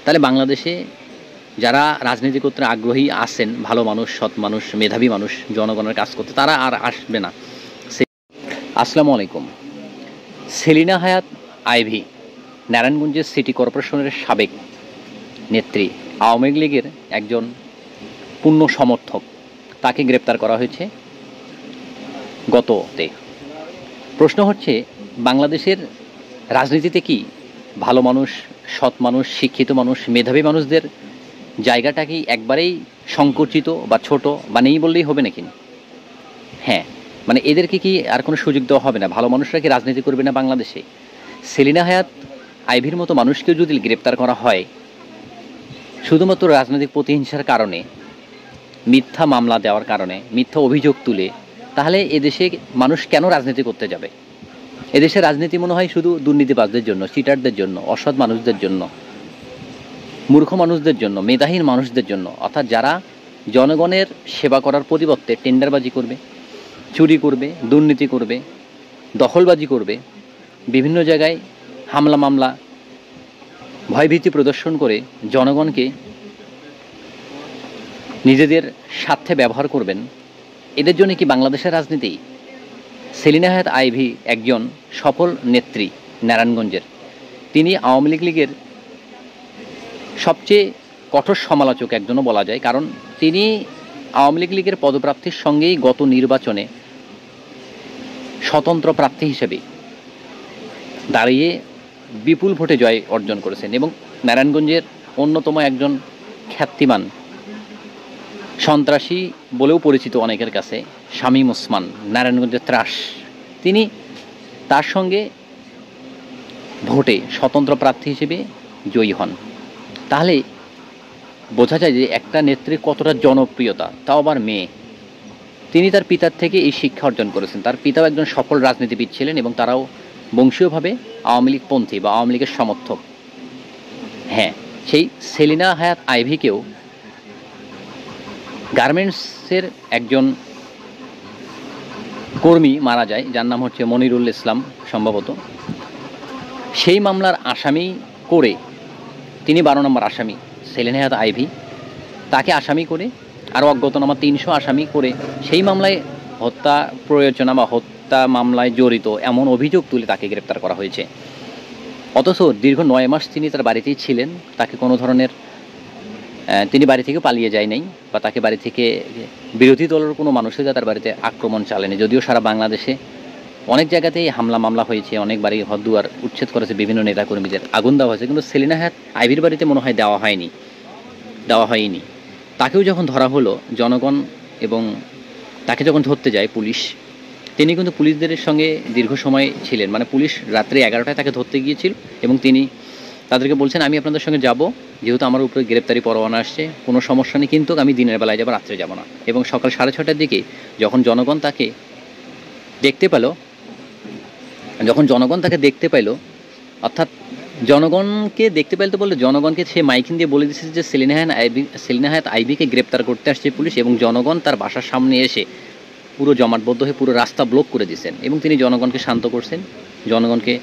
তাহলে বাংলাদেশে যারা রাজনীতি করতে আগ্রহী আছেন, ভালো মানুষ, সৎ মানুষ, মেধাবী মানুষ, জনগণের কাজ করতে, তারা আর আসবে না। আসসালামু আলাইকুম। সেলিনা হায়াৎ আইভী নারায়ণগঞ্জের সিটি কর্পোরেশনের সাবেক নেত্রী, আওয়ামী লীগের একজন পূর্ণ সমর্থক। তাকে গ্রেপ্তার করা হয়েছে গততে। প্রশ্ন হচ্ছে, বাংলাদেশের রাজনীতিতে কি ভালো মানুষ, সৎ মানুষ, শিক্ষিত মানুষ, মেধাবী মানুষদের জায়গাটা কি একবারেই সংকুচিত বা ছোট বা নেই বললেই হবে নাকি? হ্যাঁ, মানে এদেরকে কি আর কোনো সুযোগ দেওয়া হবে না? ভালো মানুষরা কি রাজনীতি করবে না বাংলাদেশে? সেলিনা হায়াৎ আইভীর মতো মানুষকেও যদি গ্রেপ্তার করা হয় শুধুমাত্র রাজনৈতিক প্রতিহিংসার কারণে, মিথ্যা মামলা দেওয়ার কারণে, মিথ্যা অভিযোগ তুলে, তাহলে এদেশে মানুষ কেন রাজনীতি করতে যাবে? এদেশে রাজনীতি মনে হয় শুধু দুর্নীতিবাজদের জন্য, চিটারদের জন্য, অসৎ মানুষদের জন্য, মূর্খ মানুষদের জন্য, মেধাহীন মানুষদের জন্য, অর্থাৎ যারা জনগণের সেবা করার পরিবর্তে টেন্ডারবাজি করবে, চুরি করবে, দুর্নীতি করবে, দখলবাজি করবে, বিভিন্ন জায়গায় হামলা মামলা, ভয়ভীতি প্রদর্শন করে জনগণকে নিজেদের স্বার্থে ব্যবহার করবেন। এদের জন্য কি বাংলাদেশের রাজনীতি? সেলিনা হায়াৎ আইভী একজন সফল নেত্রী নারায়ণগঞ্জের। তিনি আওয়ামী লীগের সবচেয়ে কঠোর সমালোচক একজনও বলা যায়, কারণ তিনি আওয়ামী লীগের পদপ্রার্থীর সঙ্গেই গত নির্বাচনে স্বতন্ত্র প্রার্থী হিসেবে দাঁড়িয়ে বিপুল ভোটে জয় অর্জন করেছেন এবং নারায়ণগঞ্জের অন্যতম একজন খ্যাতিমান সন্ত্রাসী বলেও পরিচিত অনেকের কাছে শামীম ওসমান, নারায়ণগঞ্জের ত্রাস, তিনি তার সঙ্গে ভোটে স্বতন্ত্র প্রার্থী হিসেবে জয়ী হন। তাহলে বোঝা যায় যে একটা নেত্রীর কতটা জনপ্রিয়তা, তাও আবার মেয়ে। তিনি তার পিতার থেকে এই শিক্ষা অর্জন করেছেন। তার পিতাও একজন সফল রাজনীতিবিদ ছিলেন এবং তারাও বংশীয়ভাবে আওয়ামী লীগপন্থী বা আওয়ামী লীগের সমর্থক। হ্যাঁ, সেই সেলিনা হায়াৎ আইভীকেও গার্মেন্টসের একজন কর্মী মারা যায়, যার নাম হচ্ছে মনিরুল ইসলাম সম্ভবত। সেই মামলার আসামি করে, তিনি 12 নম্বর আসামি সেলিনা হায়াৎ আইভী, তাকে আসামি করে আরও অজ্ঞাতনামা 300 আসামি করে সেই মামলায় হত্যা প্ররোচনা বা হত্যা মামলায় জড়িত এমন অভিযোগ তুলে তাকে গ্রেপ্তার করা হয়েছে। অথচ দীর্ঘ 9 মাস তিনি তার বাড়িতেই ছিলেন। তাকে কোনো ধরনের তিনি বাড়ি থেকে পালিয়ে যায় নাই বা তাকে বাড়ি থেকে বিরোধী দলের কোনো মানুষই তার বাড়িতে আক্রমণ চালায়নি। যদিও সারা বাংলাদেশে অনেক জায়গাতেই হামলা মামলা হয়েছে, অনেক বাড়ি ঘরদুয়ার উচ্ছেদ করেছে, বিভিন্ন নেতাকর্মীদের আগুন দেওয়া হয়েছে, কিন্তু সেলিনা হায়াৎ আইভীর বাড়িতে মনে হয় দেওয়া হয়নি। তাকেও যখন ধরা হলো জনগণ এবং তাকে যখন ধরতে যায় পুলিশ, তিনি কিন্তু পুলিশদের সঙ্গে দীর্ঘ সময় ছিলেন। মানে পুলিশ রাত্রে 11টায় তাকে ধরতে গিয়েছিল এবং তিনি তাদেরকে বলছেন, আমি আপনাদের সঙ্গে যাব, যেহেতু আমার উপরে গ্রেপ্তারি পরোয়ানা আসছে, কোনো সমস্যা নেই, কিন্তু আমি দিনের বেলায় যাবো, রাত্রে যাব না। এবং সকাল 6:30টার দিকে যখন জনগণ তাকে দেখতে পেল, অর্থাৎ জনগণকে দেখতে পেল তো বললো, জনগণকে সে মাইকিং দিয়ে বলে দিচ্ছে যে সেলিনা হায়াৎ আইভীকে গ্রেপ্তার করতে আসছে পুলিশ, এবং জনগণ তার বাসার সামনে এসে পুরো জমাটবদ্ধ হয়ে পুরো রাস্তা ব্লক করে দিয়েছেন এবং তিনি জনগণকে শান্ত করছেন, জনগণকে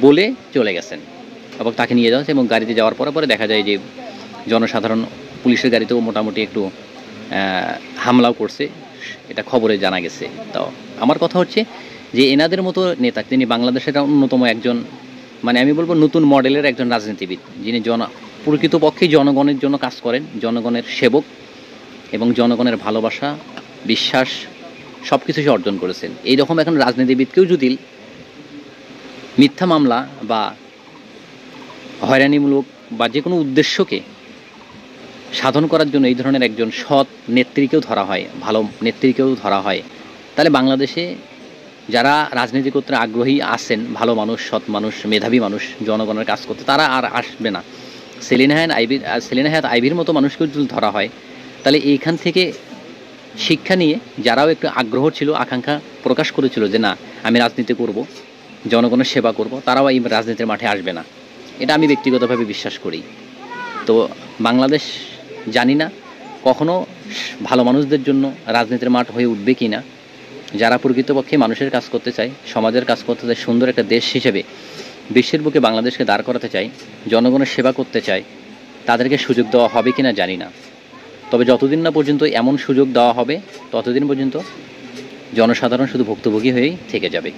বলে চলে গেছেন এবং তাকে নিয়ে যাওয়া হচ্ছে। এবং গাড়িতে যাওয়ার পরে দেখা যায় যে জনসাধারণ পুলিশের গাড়িতেও মোটামুটি একটু হামলাও করছে, এটা খবরে জানা গেছে। তো আমার কথা হচ্ছে যে এনাদের মতো নেতা, তিনি বাংলাদেশের অন্যতম একজন, মানে আমি বলবো নতুন মডেলের একজন রাজনীতিবিদ, যিনি প্রকৃতপক্ষে জনগণের জন্য কাজ করেন, জনগণের সেবক এবং জনগণের ভালোবাসা, বিশ্বাস সব কিছু সে অর্জন করেছেন। এইরকম এখন রাজনীতিবিদকেও যদি মিথ্যা মামলা বা হয়রানিমূলক বা যে কোনো উদ্দেশ্যকে সাধন করার জন্য এই ধরনের একজন সৎ নেত্রীকেও ধরা হয়, ভালো নেত্রীকেও ধরা হয়, তাহলে বাংলাদেশে যারা রাজনীতি করতে আগ্রহী আছেন, ভালো মানুষ, সৎ মানুষ, মেধাবী মানুষ, জনগণের কাজ করতে, তারা আর আসবে না। সেলিনা হায়াৎ আইভীর মতো মানুষকেও যদি ধরা হয়, তাহলে এইখান থেকে শিক্ষা নিয়ে যারাও একটু আগ্রহ ছিল, আকাঙ্ক্ষা প্রকাশ করেছিল যে না আমি রাজনীতি করব, জনগণের সেবা করব, তারাও এই রাজনীতির মাঠে আসবে না। এটা আমি ব্যক্তিগতভাবে বিশ্বাস করি। তো বাংলাদেশ জানি না কখনো ভালো মানুষদের জন্য রাজনীতির মাঠ হয়ে উঠবে কি না। যারা প্রকৃতপক্ষে মানুষের কাজ করতে চায়, সমাজের কাজ করতে চায়, সুন্দর একটা দেশ হিসেবে বিশ্বের বুকে বাংলাদেশকে দাঁড় করাতে চায়, জনগণের সেবা করতে চায়, তাদেরকে সুযোগ দেওয়া হবে কিনা জানি না, তবে যতদিন না পর্যন্ত এমন সুযোগ দেওয়া হবে ততদিন পর্যন্ত জনসাধারণ শুধু ভুক্তভোগী হয়েই থেকে যাবে।